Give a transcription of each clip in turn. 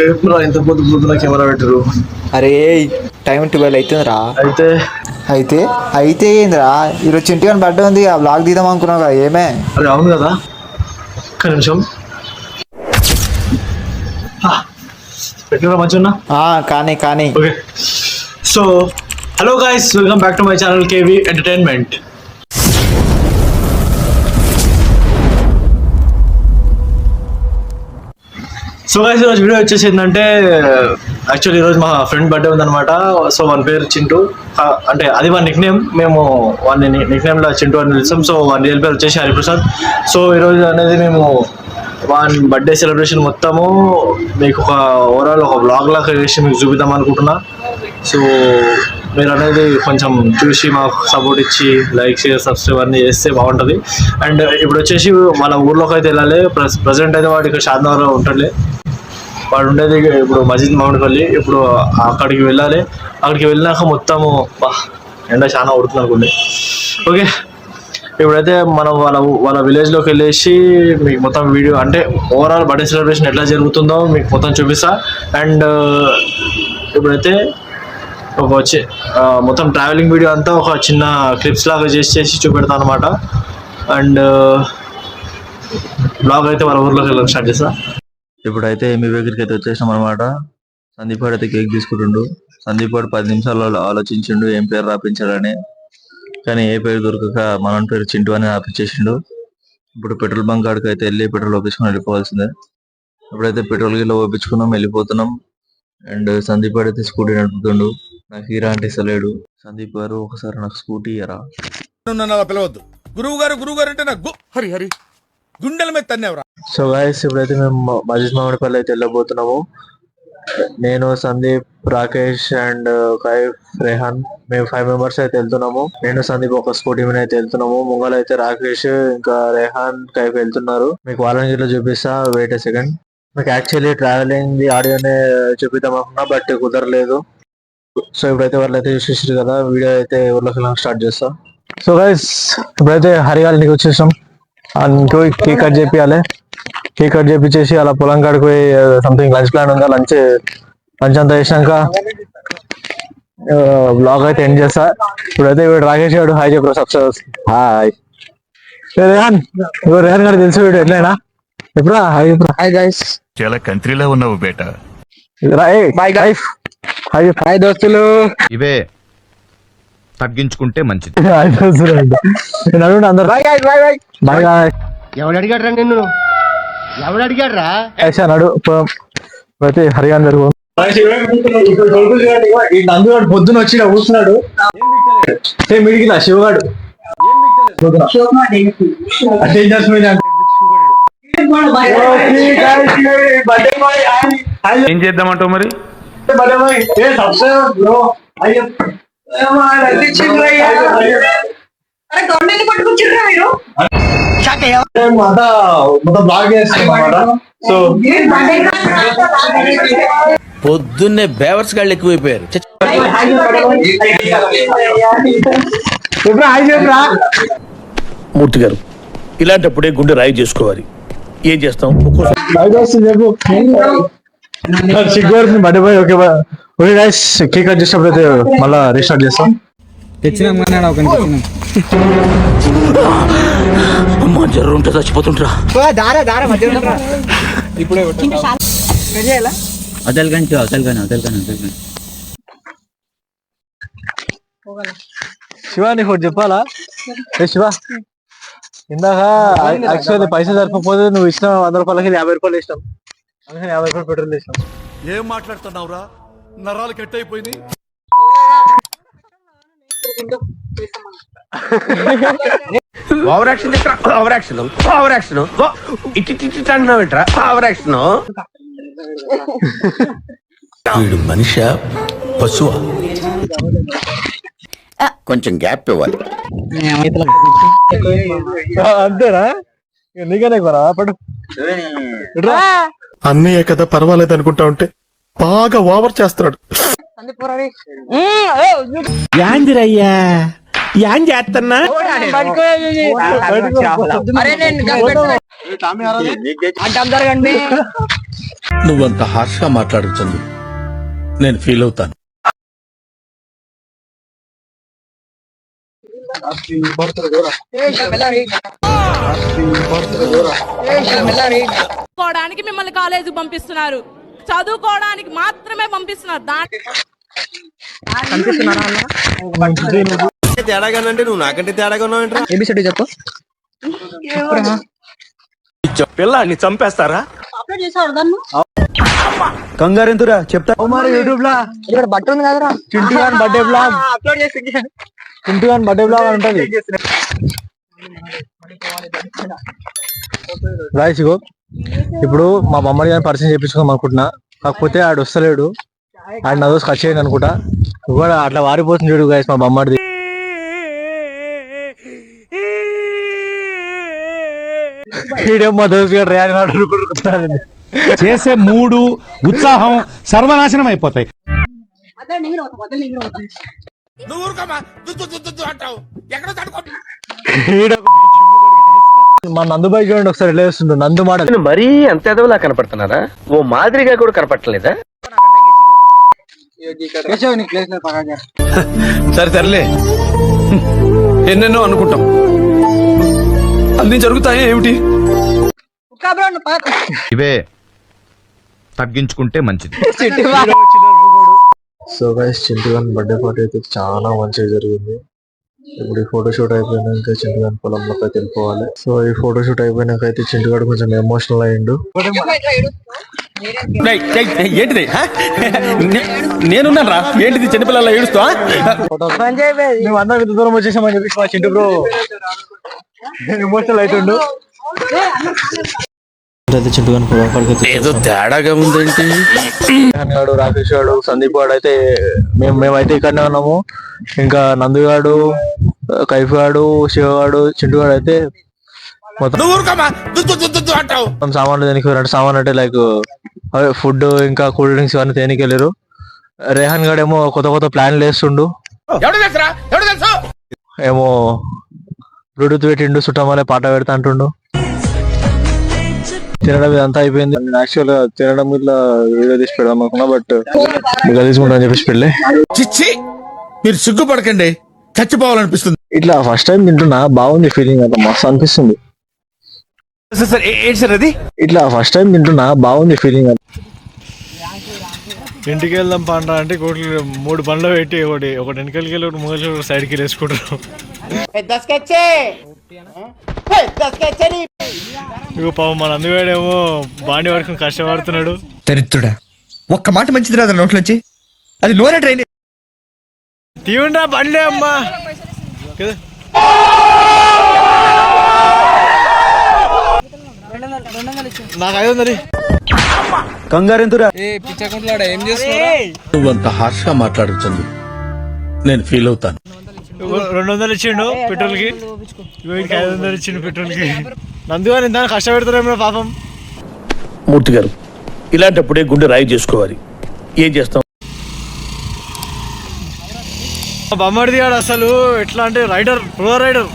ఎప్పుడు ఇంత పొద్దు పొద్దున కెమెరా పెట్టరు. అరే టైం 12 అవుతుందిరా. అయితే అయితే అయితే ఏందిరా, ఈరోజు చింటి గారి బర్త్డే ఉంది, ఆ బ్లాగ్ తీద్దాం అనుకున్నావు కదా, ఏమే? అరే అవును కదా, ఒక్క నిమిషం పెట్టినరా మంచిగా. కానీ కానీ okay, so hello guys, welcome back to my channel KV entertainment. So guys ఈరోజు వీడియో వచ్చేసి ఏంటంటే, యాక్చువల్లీ ఈరోజు మా ఫ్రెండ్ బర్త్డే ఉందన్నమాట. సో వాని పేరు చింటూ, అంటే అది వాని నిక్ నేమ్. మేము వాడిని నిక్ నేమ్లో చింటూ అని పిలుస్తాం. సో వాని రియల్ పేరు వచ్చేసి హరిప్రసాద్. సో ఈరోజు అనేది మేము వాని బర్త్డే సెలబ్రేషన్ మొత్తము మీకు ఒక ఓవరాల్ ఒక బ్లాగ్ లాగా వేసి మీకు చూపిద్దాం అనుకుంటున్నా. సో మీరు అనేది కొంచెం చూసి మాకు సపోర్ట్ ఇచ్చి లైక్ షేర్ సబ్స్క్రైబ్ అన్నీ చేస్తే బాగుంటుంది. అండ్ ఇప్పుడు వచ్చేసి మన ఊర్లోకి అయితే వెళ్ళాలి. ప్రజెంట్ అయితే వాడు ఇక్కడ షాద్నగర్లో ఉంటుండే, వాడు ఉండేది ఇప్పుడు మజీద్ మామిడిపల్లి. ఇప్పుడు అక్కడికి వెళ్ళాలి. అక్కడికి వెళ్ళినాక మొత్తము ఎండ చాలా ఉడుతుంది అనుకోండి. ఓకే, ఇప్పుడైతే మనం వాళ్ళ విలేజ్లోకి వెళ్ళేసి మీకు మొత్తం వీడియో, అంటే ఓవరాల్ బర్త్డే సెలబ్రేషన్ ఎట్లా జరుగుతుందో మీకు మొత్తం చూపిస్తా. అండ్ ఇప్పుడైతే ఒక వచ్చి మొత్తం ట్రావెలింగ్ వీడియో అంతా ఒక చిన్న క్లిప్స్ లాగా చేసి చూపెడతాను అనమాట. అండ్ బ్లాగ్ అయితే వాళ్ళ ఊర్లోకి వెళ్ళడం స్టార్ట్ చేస్తా. ఇప్పుడైతే మీ దగ్గరికి అయితే వచ్చేసాం అనమాట. సందీప్ వాడు అయితే కేక్ తీసుకుంటుండు. సందీప్ వాడు 10 నిమిషాలలో ఆలోచించిండు ఏం పేరు రాపించాలని, కానీ ఏ పేరు దొరకక మన పేరు చింటూ అని రాపించేసిండు. ఇప్పుడు పెట్రోల్ బంక్ కాడికి అయితే వెళ్ళి పెట్రోల్ ఓపించుకొని వెళ్ళిపోవాల్సిందే. ఇప్పుడైతే పెట్రోల్ గిల్ల ఓపించుకున్నాం, వెళ్ళిపోతున్నాం. అండ్ సందీప్ వాడు అయితే స్కూటీ నడుపుతుండు. నాకు హీరా అంటే ఇస్తలేడు. సందీప్ గారు ఒకసారి నాకు స్కూటీ ఇయ్యరా. పిలవద్దు గురువు గారు అంటే నాకు హరి హరి గుండెల మీద తన్నేవరా. సో గైస్ ఇప్పుడైతే మేము మజీద్ మామిడిపల్లి అయితే వెళ్ళబోతున్నాము. నేను, సందీప్, రాకేష్ అండ్ కైఫ్, రెహాన్, మేము 5 మెంబర్స్ అయితే వెళ్తున్నాము. నేను, సందీప్ ఒక స్కూటీ మీద అయితే వెళ్తున్నాము. ముంగల్ అయితే రాకేష్ ఇంకా రెహాన్, కైఫ్ వెళ్తున్నారు. మీకు వాళ్ళని ఇట్లా చూపిస్తా, వెయిట్ ఏ సెకండ్. మీకు యాక్చువల్లీ ట్రావెలింగ్ ది ఆడియోనే చూపిద్దాం అనుకున్నా, బట్ కుదరలేదు. సో ఇప్పుడైతే వాళ్ళు అయితే చూసేసారు కదా, వీడియో అయితే ఊర్లోకి స్టార్ట్ చేస్తా. సో గైస్ ఇప్పుడైతే హరిగాలికి వచ్చేసాం. ఇంకో కేక్ కట్ చేపియాలి. కేక్ కట్ చేపించేసి అలా పొలం కాడికి పోయి సంథింగ్ లంచ్ ప్లాన్ ఉందా, లంచ్ అంతా చేసినాక బ్లాగ్ అయితే ఎండ్ చేస్తా. ఇప్పుడైతే వీడు రాకేష్ గారు హాయ్ చెప్పారు సబ్స్క్రైబర్స్. హాయ్ రేహాన్, రేహాన్ గారు తెలుసు వీడు ఎట్లయినా ఎప్పుడా హాయ్ చెప్పరా. హాయ్ గైస్, చాలా కంట్రీలో ఉన్నావు బేటా. బాయ్ గైస్, హాయ్ దోస్తులు. ఇవే తగ్గించుకుంటే మంచిది. అందరు బాయ్. ఎవడు అడిగాడు రా నిన్ను, ఎవడు అడిగాడు రా నడు అయితే హరియాన్ జరుగు. నందుగాడు పొద్దున వచ్చి కూర్చున్నాడు, మిడిగిన శివగాడు ఏం చేద్దామంటావు మరి? పొద్దున్నే బేవర్స్ గాళ్ళు ఎక్కువైపోయారు. మూర్తి గారు ఇలాంటప్పుడే గుండె రాయి చేసుకోవాలి. ఏం చేస్తాం, సిగ్గురు birthday boy. Okay boy, okay guys cake cut చేసినప్పుడు అయితే మళ్ళీ రీస్టార్ట్ చేస్తాం. జ్వరం ఉంటే చచ్చిపోతుంటరా. శివ నీకు ఒకటి చెప్పాలా? శివ ఇందాక యాక్చువల్లీ పైసలు సరిపోతే నువ్వు ఇచ్చిన 100 రూపాయలకి 50 రూపాయలు ఇష్టం, అందుకని 50 రూపాయలు పెట్రోల్ ఇష్టం. ఏం మాట్లాడుతున్నావురా, నరాలు కట్ అయిపోయింది. Over action over action over action ఇట్టి అంటున్నావేంట్రా ఓవర్ యాక్షన్. వీడు మనిషి పశువా? కొంచెం గ్యాప్ ఇవ్వాలి అంతేనా? నీకనే పడు. అన్నయ్య కదా పర్వాలేదు అనుకుంటా ఉంటే బాగా ఓవర్ చేస్తున్నాడు. యాందిరయ్యా ఏం చేస్తున్నా నువ్వంత హార్ష్ గా మాట్లాడుతుంది నేను ఫీల్ అవుతాను. చదువుకోవడానికి మిమ్మల్ని కాలేజీకి పంపిస్తున్నారు, చదువుకోవడానికి మాత్రమే పంపిస్తున్నారు. తేడాగానంటే నువ్వు నాకంటే తేడాగా ఉన్నావు ఏబిసిడి చెప్పు. పిల్లాన్ని చంపేస్తారా? కంగారు ఎంతురా చెప్తా మరి యూట్యూబ్ లా ఇక్కడ బట్ట ఉంది కదరా, చింటూ గాని బర్త్డే బ్లాగ్ అప్లోడ్ చేసి చింటూ గాని బర్త్డే బ్లాగ్ అని ఉంటది. గాయ్స్ ఇగో ఇప్పుడు మా బొమ్మడి గారిని పరిచయం చేయించుకుందాం అనుకుంటున్నా, కాకపోతే ఆడు వస్తలేడు, ఆడు నా దోస్తు ఖర్చు అయింది అనుకుంటా. కూడా అట్లా వారిపోతుంది చూడు గాయస్ మా బొమ్మడిది. మా దోస్తు గారు రేయాలి చేసే మూడు ఉత్సాహం సర్వనాశనం అయిపోతాయి. నువ్వు ఊరుకోమా, దుద్దు దుద్దు దుద్దు అంటావు. ఎక్కడ తడుకో మా నందుబాయి చూడండి ఒకసారి ఎలా వేస్తుండు. నందు మాట మరీ అంత ఎదవలా కనపడుతున్నారా? ఓ మాదిరిగా కూడా కనపడలేదా? సరే సర్లే, ఎన్నెన్నో అనుకుంటాం, అన్ని జరుగుతాయి ఏమిటి? ఇవే తగ్గించుకుంటే మంచిది. సో గైస్ చింటూ గారి బర్త్డే పార్టీ అయితే చాలా మంచిగా జరిగింది. ఇప్పుడు ఈ ఫోటోషూట్ అయిపోయినాక చింటూ గారి పొలంలోకి అయితే వెళ్ళిపోవాలి. సో ఈ ఫోటోషూట్ అయిపోయినాక అయితే చింటూ గారు కొంచెం ఎమోషనల్ అయ్యిండు. ఏంటిది? నేనున్నాను రా, ఏంటిది చిన్నపిల్లల ఏడుస్తా? మేము అందరం ఇంత దూరం వచ్చేసామని చెప్పి మా చింటూ బ్రో ఎమోషనల్ అవుతుండు. చింటూ గారి ఏదో తేడాగా ఉందేంటి? గాడు, రాకేష్ గాడు, సందీప్ గాడు అయితే మేమైతే ఇక్కడనే ఉన్నాము. ఇంకా నందు గాడు, కైఫ్ గాడు, శివ గాడు, చింటూ గాడు అయితే మొత్తం నువ్వు ఊరుకోమా, దుద్దు దుద్దు దుద్దు అంటావు. సామాన్లు దేనికి రెండు సామాన్లు అంటే లైక్ ఫుడ్ ఇంకా కూల్ డ్రింక్స్ ఇవన్నీ దేనికి వెళ్ళారు. రేహాన్ గాడు ఏమో కొత్త కొత్త ప్లాన్లు వేస్తుండు. ఎవడు తెలుసురా? ఎవడు తెలుసు? ఏమో బ్లూటూత్ పెట్టిండు, చుట్టమలే పాట పెడతా అంటుండు. తినడం ఇదంతా అయిపోయింది. నేను యాక్చువల్ గా తినడం ఇట్లా వీడియో తీసి పెడదాం అనుకున్నా, బట్ ఇంకా తీసుకుంటా అని చెప్పేసి పెళ్ళే. చిచ్చి, మీరు సిగ్గుపడకండి, చచ్చిపోవాలనిపిస్తుంది. ఇట్లా ఫస్ట్ టైం తింటున్నా, బాగుంది ఫీలింగ్, అంత మస్తు అనిపిస్తుంది. ఏంటి సార్ అది? ఇట్లా ఫస్ట్ టైం తింటున్నా, బాగుంది ఫీలింగ్. ఇంటికి వెళ్దాం పండ్రా అంటే కోట్లు 3 బండ్లు పెట్టి ఒకటి వెనకలికి వెళ్ళి ఒకటి ముంగలి సైడ్కి వేసుకుంటారు. ఇగో పాపం మన అందువేడేమో బాండి వరకు కష్టపడుతున్నాడు. దరిద్రుడా, ఒక్క మాట మంచిది రాదు నోట్లోంచి, అది నోరే ట్రైన్. తీవుండా బండి అమ్మా కదా. నాకు 500 కంగారు ఎంతురా? నువ్వంత హార్ష్ గా మాట్లాడుతుంది నేను ఫీల్ అవుతాను. 200 ఇచ్చిండు పెట్రోల్ కి, వీడికి 500 ఇచ్చిండు పెట్రోల్ కి. నందుగాని దాన్ని కష్టపెడతారేమో పాపం. మూర్తి గారు, ఇలాంటప్పుడే గుండె రాయి చేసుకోవాలి. ఏం చేస్తాం? బొమ్మడిది గాడు అసలు ఎట్లా అంటే రైడర్, ప్రో రైడర్.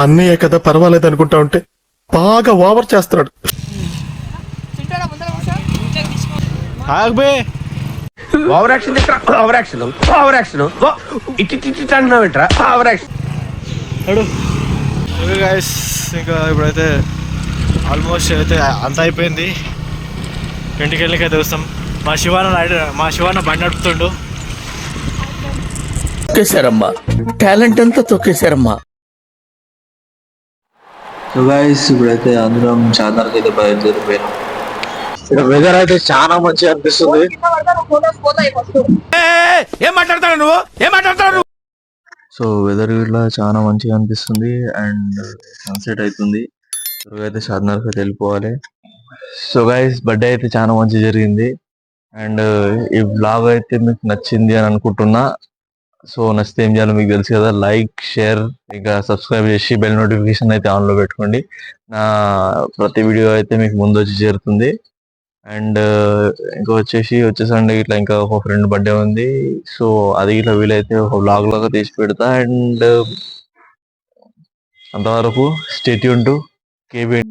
అన్నయ్య కదా పర్వాలేదు అనుకుంటా ఉంటే బాగా ఓవర్ చేస్తున్నాడు. Over action over action over action ఇట్టి అంటున్నావేంట్రా? Over action. గైస్ ఇంకా ఇప్పుడైతే ఆల్మోస్ట్ అయితే అంత అయిపోయింది. ఇంటికి వెళ్ళికైతే వస్తాం. మా శివాన బండి నడుపుతుండు. తొక్కేశారమ్మా, టాలెంట్ అంతా తొక్కేశారమ్మా. సో గైస్ ఇప్పుడైతే అందరం చార్మినార్కి అయితే బయలుదేరిపోయాం. ఇక్కడ వెదర్ అయితే చాలా మంచిగా అనిపిస్తుంది. ఏం మాట్లాడతాడు నువ్వు? ఏం మాట్లాడతాడు? సో వెదర్ ఇట్లా చాలా మంచిగా అనిపిస్తుంది అండ్ సన్సెట్ అవుతుంది. అయితే చార్మినార్కి అయితే వెళ్ళిపోవాలి. సో గైస్ బర్త్డే అయితే చాలా మంచిగా జరిగింది అండ్ ఈ బ్లాగ్ అయితే మీకు నచ్చింది అని అనుకుంటున్నా. సో నచ్చితే ఏం చేయాలో మీకు తెలుసు కదా, లైక్, షేర్, ఇంకా సబ్స్క్రైబ్ చేసి బెల్ నోటిఫికేషన్ అయితే ఆన్లో పెట్టుకోండి. నా ప్రతి వీడియో అయితే మీకు ముందు వచ్చి చేరుతుంది. అండ్ ఇంకా వచ్చే సండే ఇట్లా ఇంకా ఒక ఫ్రెండ్ బర్త్డే ఉంది. సో అది ఇట్లా వీలైతే ఒక వ్లాగ్ లాగా తీసి పెడతా. అండ్ అంతవరకు స్టే ట్యూన్ టు కేబీ.